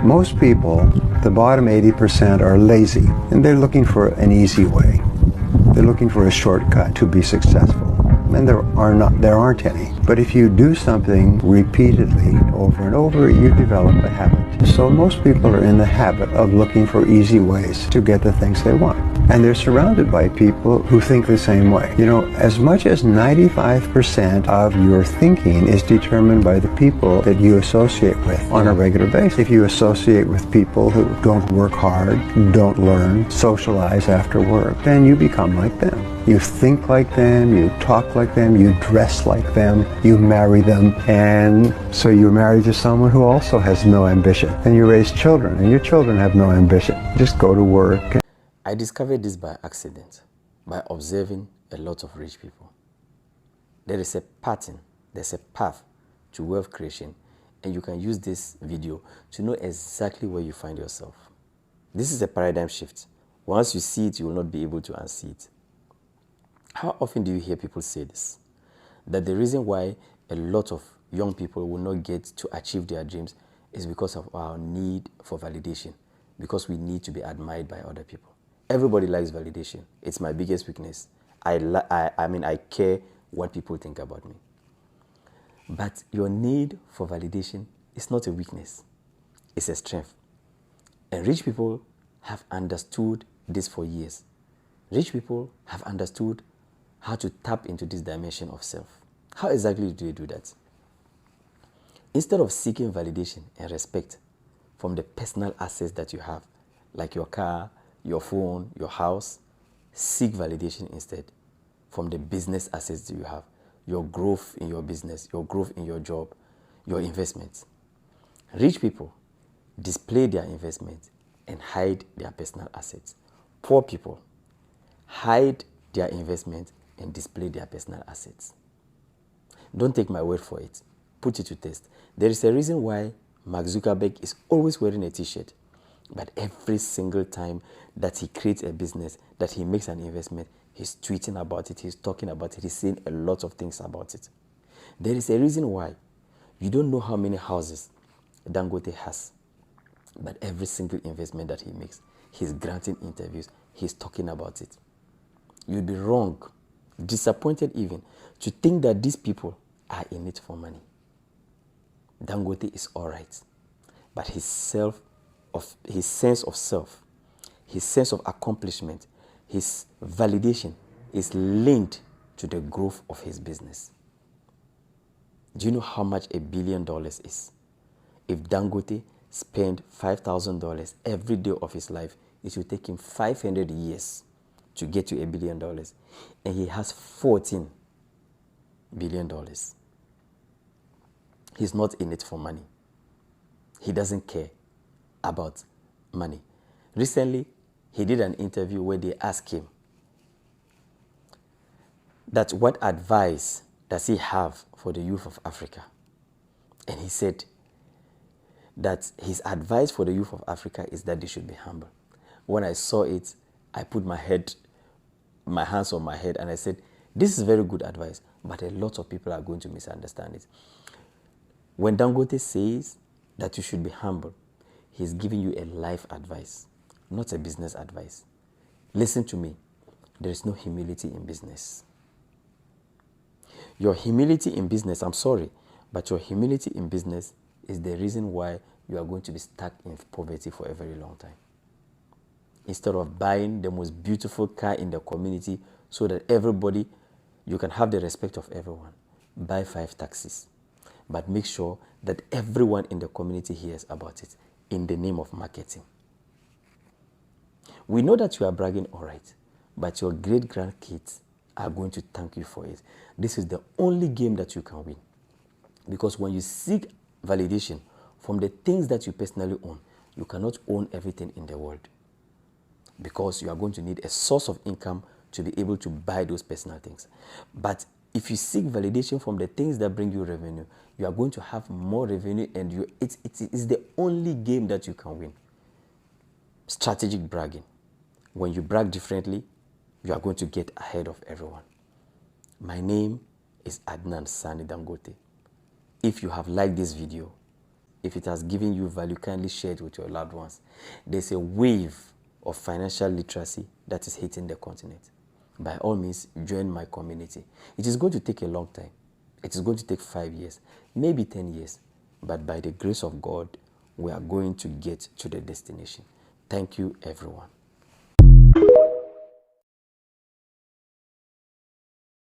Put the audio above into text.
Most people, the bottom 80%, are lazy, and they're looking for an easy way. They're looking for a shortcut to be successful, and there aren't any. But if you do something repeatedly over and over, you develop a habit. So most people are in the habit of looking for easy ways to get the things they want. And they're surrounded by people who think the same way. You know, as much as 95% of your thinking is determined by the people that you associate with on a regular basis. If you associate with people who don't work hard, don't learn, socialize after work, then you become like them. You think like them, you talk like them, you dress like them, you marry them, and so you're married to someone who also has no ambition. And you raise children, and your children have no ambition. Just go to work. I discovered this by accident, by observing a lot of rich people. There is a pattern, there's a path to wealth creation, and you can use this video to know exactly where you find yourself. This is a paradigm shift. Once you see it, you will not be able to unsee it. How often do you hear people say this? That the reason why a lot of young people will not get to achieve their dreams is because of our need for validation, because we need to be admired by other people. Everybody likes validation. It's my biggest weakness. I care what people think about me. But your need for validation is not a weakness. It's a strength. And rich people have understood this for years. Rich people have understood how to tap into this dimension of self. How exactly do they do that? Instead of seeking validation and respect from the personal assets that you have, like your car, your phone, your house, seek validation instead from the business assets that you have, your growth in your business, your growth in your job, your investments. Rich people display their investments and hide their personal assets. Poor people hide their investments and display their personal assets. Don't take my word for it. Put it to test. There is a reason why Mark Zuckerberg is always wearing a t-shirt. But every single time that he creates a business, that he makes an investment, he's tweeting about it, he's talking about it, he's saying a lot of things about it. There is a reason why you don't know how many houses Dangote has. But every single investment that he makes, he's granting interviews, he's talking about it. You'd be wrong, disappointed even, to think that these people are in it for money. Dangote is all right, but his sense of self, his sense of accomplishment, his validation is linked to the growth of his business. Do you know how much $1 billion is? If Dangote spent $5,000 every day of his life, it will take him 500 years to get to $1 billion. And he has $14 billion. He's not in it for money. He doesn't care about money. Recently, he did an interview where they asked him that what advice does he have for the youth of Africa? And he said that his advice for the youth of Africa is that they should be humble. When I saw it, I put my hands on my head and I said, this is very good advice, but a lot of people are going to misunderstand it. When Dangote says that you should be humble, he's giving you a life advice, not a business advice. Listen to me. There is no humility in business. Your humility in business, I'm sorry, but your humility in business is the reason why you are going to be stuck in poverty for a very long time. Instead of buying the most beautiful car in the community so that everybody, you can have the respect of everyone, buy 5 taxis. But make sure that everyone in the community hears about it in the name of marketing. We know that you are bragging all right, but your great-grandkids are going to thank you for it. This is the only game that you can win. Because when you seek validation from the things that you personally own, you cannot own everything in the world. Because you are going to need a source of income to be able to buy those personal things. But if you seek validation from the things that bring you revenue, you are going to have more revenue, and it's the only game that you can win. Strategic bragging. When you brag differently, you are going to get ahead of everyone. My name is Adnan Sani Dangote. If you have liked this video, If it has given you value, kindly share it with your loved ones. There's a wave of financial literacy that is hitting the continent. By all means, join my community. It is going to take a long time. It is going to take 5 years, maybe 10 years. But by the grace of God, we are going to get to the destination. Thank you, everyone.